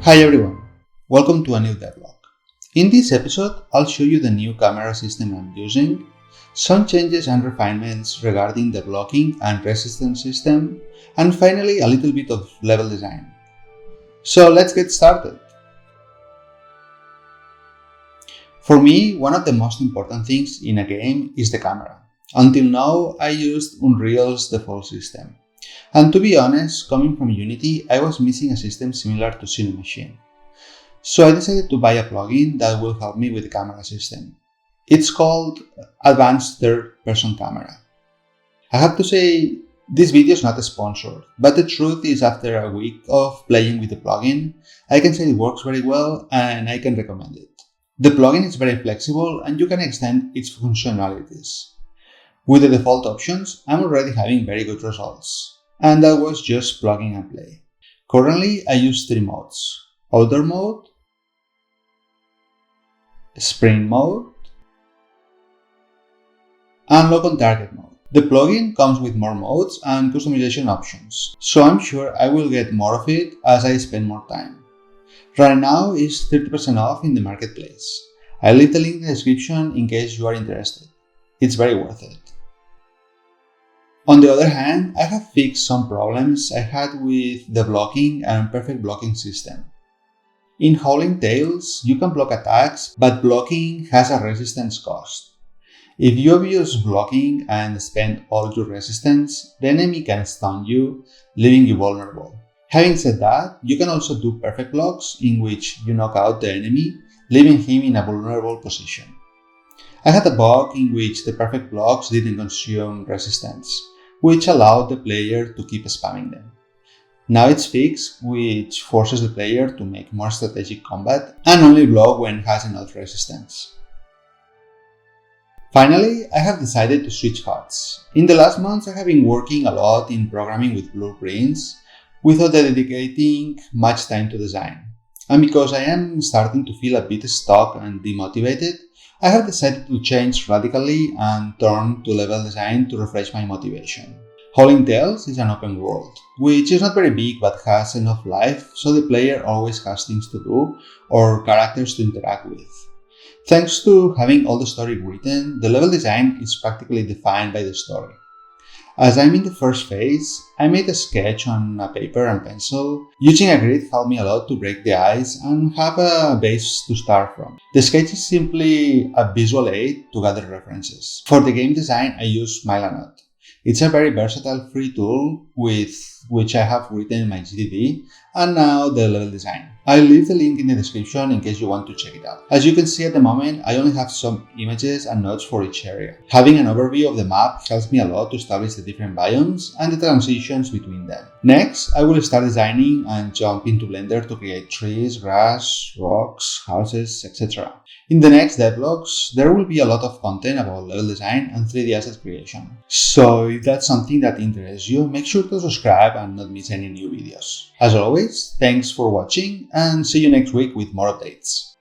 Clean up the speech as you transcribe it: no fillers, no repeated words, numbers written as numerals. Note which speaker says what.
Speaker 1: Hi everyone, welcome to a new devlog. In this episode, I'll show you the new camera system I'm using, some changes and refinements regarding the blocking and resistance system, and finally a little bit of level design. So let's get started. For me, one of the most important things in a game is the camera. Until now, I used Unreal's default system. And to be honest, coming from Unity, I was missing a system similar to Cinemachine. So I decided to buy a plugin that will help me with the camera system. It's called Advanced Third Person Camera. I have to say, this video is not sponsored, but the truth is after a week of playing with the plugin, I can say it works very well and I can recommend it. The plugin is very flexible and you can extend its functionalities. With the default options, I'm already having very good results. And that was just plugging and play. Currently, I use 3 modes: Outdoor mode, Sprint mode, and Lock on Target mode. The plugin comes with more modes and customization options, so I'm sure I will get more of it as I spend more time. Right now is 30% off in the marketplace. I'll leave the link in the description in case you are interested. It's very worth it. On the other hand, I have fixed some problems I had with the blocking and perfect blocking system. In Howling Tales, you can block attacks, but blocking has a resistance cost. If you abuse blocking and spend all your resistance, the enemy can stun you, leaving you vulnerable. Having said that, you can also do perfect blocks in which you knock out the enemy, leaving him in a vulnerable position. I had a bug in which the perfect blocks didn't consume resistance, which allowed the player to keep spamming them. Now it's fixed, which forces the player to make more strategic combat and only block when it has enough resistance. Finally, I have decided to switch HUDs. In the last months, I have been working a lot in programming with blueprints without dedicating much time to design. And because I am starting to feel a bit stuck and demotivated, I have decided to change radically and turn to level design to refresh my motivation. Howling Tales is an open world, which is not very big but has enough life so the player always has things to do or characters to interact with. Thanks to having all the story written, the level design is practically defined by the story. As I'm in the first phase, I made a sketch on a paper and pencil. Using a grid helped me a lot to break the ice and have a base to start from. The sketch is simply a visual aid to gather references. For the game design, I use Milanote. It's a very versatile free tool with which I have written my GDD and now the level design. I'll leave the link in the description in case you want to check it out. As you can see at the moment, I only have some images and notes for each area. Having an overview of the map helps me a lot to establish the different biomes and the transitions between them. Next, I will start designing and jump into Blender to create trees, grass, rocks, houses, etc. In the next devlogs, there will be a lot of content about level design and 3D asset creation. So if that's something that interests you, make sure to subscribe and not miss any new videos. As always, thanks for watching and see you next week with more updates.